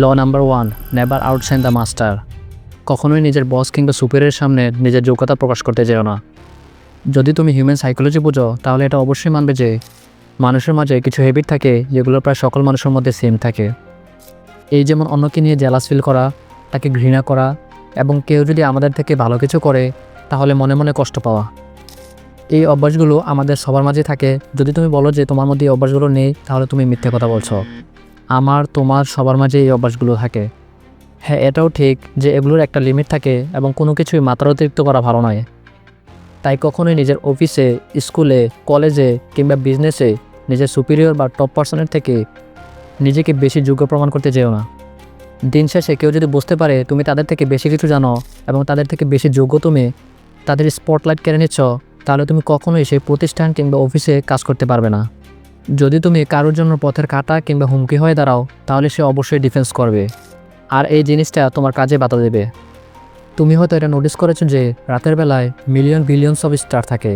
Law number 1, never outshine the master. কখনোই নিজের বস কিংবা সুপিরিয়রের সামনে নিজের যোগ্যতা প্রকাশ করতে যেও না। যদি তুমি হিউম্যান সাইকোলজি বুঝো তাহলে এটা অবশ্যই মানবে যে মানুষের মাঝে কিছু হ্যাবিট থাকে যেগুলো প্রায় সকল মানুষের মধ্যে সেম থাকে। এই যেমন অন্যকে নিয়ে জেলাস ফিল করা, তাকে ঘৃণা করা, এবং কেউ যদি আমাদের থেকে ভালো কিছু করে তাহলে মনে মনে কষ্ট পাওয়া। এই অভ্যাসগুলো আমাদের সবার মাঝে থাকে। যদি তুমি বলো যে তোমার মধ্যে এই অভ্যাসগুলো নেই তাহলে তুমি মিথ্যে কথা বলছো। তোমার সবার মাঝে এই অভ্যাসগুলো থাকে। হ্যাঁ, এটাও ঠিক যে এগুলোর একটা লিমিট থাকে এবং কোনো কিছুই মাত্রা অতিরিক্ত করা ভালো নয়। তাই কখনোই নিজের অফিসে, স্কুলে, কলেজে কিংবা বিজনেসে নিজের সুপিরিয়র বা টপ পার্সনের থেকে নিজেকে বেশি যোগ্য প্রমাণ করতে যেও না। দিন শেষে কেউ যদি বুঝতে পারে তুমি তাদের থেকে বেশি কিছু জানো এবং তাদের থেকে বেশি যোগ্য, তুমি তাদের স্পটলাইট কেড়ে নিচ্ছ, তাহলে তুমি কখনোই সেই প্রতিষ্ঠান কিংবা অফিসে কাজ করতে পারবে না। যদি তুমি কারোর জন্য পথের কাঁটা কিংবা হুমকি হয়ে দাঁড়াও তাহলে সে অবশ্যই ডিফেন্স করবে, আর এই জিনিসটা তোমার কাজে বাধা দেবে। তুমি হয়তো এটা নোটিস করেছো যে রাতের বেলায় বিলিয়নস অফ স্টার থাকে,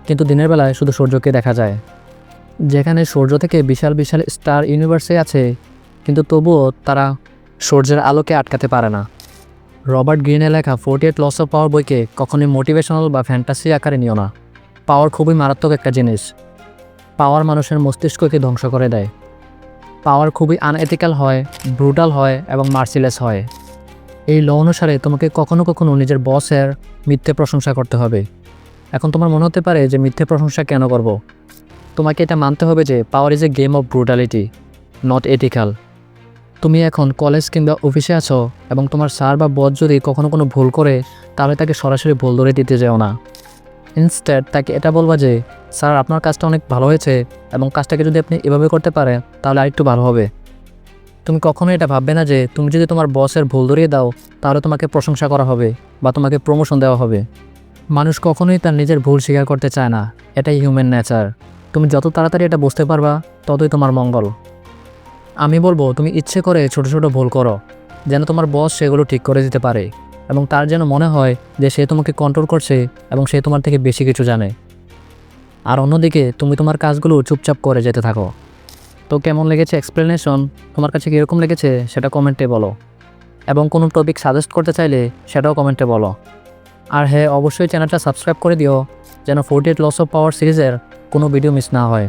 কিন্তু দিনের বেলায় শুধু সূর্যকে দেখা যায়। যেখানে সূর্য থেকে বিশাল বিশাল স্টার ইউনিভার্সে আছে, কিন্তু তবুও তারা সূর্যের আলোকে আটকাতে পারে না। রবার্ট গ্রিনের লেখা 48 লস অফ পাওয়ার বইকে কখনোই মোটিভেশনাল বা ফ্যান্টাসি আকারে নিও না। পাওয়ার খুবই মারাত্মক একটা জিনিস। পাওয়ার মানুষের মস্তিষ্ককে ধ্বংস করে দেয়। পাওয়ার খুবই আনএথিক্যাল হয়, ব্রুটাল হয় এবং মার্সিলেস হয়। এই ল অনুসারে তোমাকে কখনো কখনো নিজের বসের মিথ্যে প্রশংসা করতে হবে। এখন তোমার মনে হতে পারে যে মিথ্যে প্রশংসা কেন করব? তোমাকে এটা মানতে হবে যে power is a game of brutality, not ethical. তুমি এখন কলেজ কিংবা অফিসে আছো এবং তোমার স্যার বা বস যদি কখনো কোনো ভুল করে তাহলে তাকে সরাসরি ভুল ধরে দিতে যেও না। ইনস্টেড তাকে এটা বলবা যে স্যার, আপনার কাজটা অনেক ভালো হয়েছে এবং কাজটাকে যদি আপনি এভাবে করতে পারেন তাহলে আরেকটু ভালো হবে। তুমি কখনোই এটা ভাববে না যে তুমি যদি তোমার বসের ভুল ধরিয়ে দাও তাহলে তোমাকে প্রশংসা করা হবে বা তোমাকে প্রমোশন দেওয়া হবে। মানুষ কখনোই তার নিজের ভুল স্বীকার করতে চায় না, এটাই হিউম্যান নেচার। তুমি যত তাড়াতাড়ি এটা বুঝতে পারবা ততই তোমার মঙ্গল। আমি বলবো তুমি ইচ্ছে করে ছোট ছোট ভুল করো, যেন তোমার বস সেগুলো ঠিক করে দিতে পারে এবং তার যেন মনে হয় যে সে তোমাকে কন্ট্রোল করছে এবং সে তোমার থেকে বেশি কিছু জানে। আর অন্যদিকে তুমি তোমার কাজগুলো চুপচাপ করে যেতে থাকো। তো কেমন লেগেছে এক্সপ্লেনেশন? তোমার কাছে কীরকম লেগেছে সেটা কমেন্টে বলো, এবং কোনো টপিক সাজেস্ট করতে চাইলে সেটাও কমেন্টে বলো। আর হ্যাঁ, অবশ্যই চ্যানেলটা সাবস্ক্রাইব করে দিও যেন 48 লস অফ পাওয়ার সিরিজের কোনো ভিডিও মিস না হয়।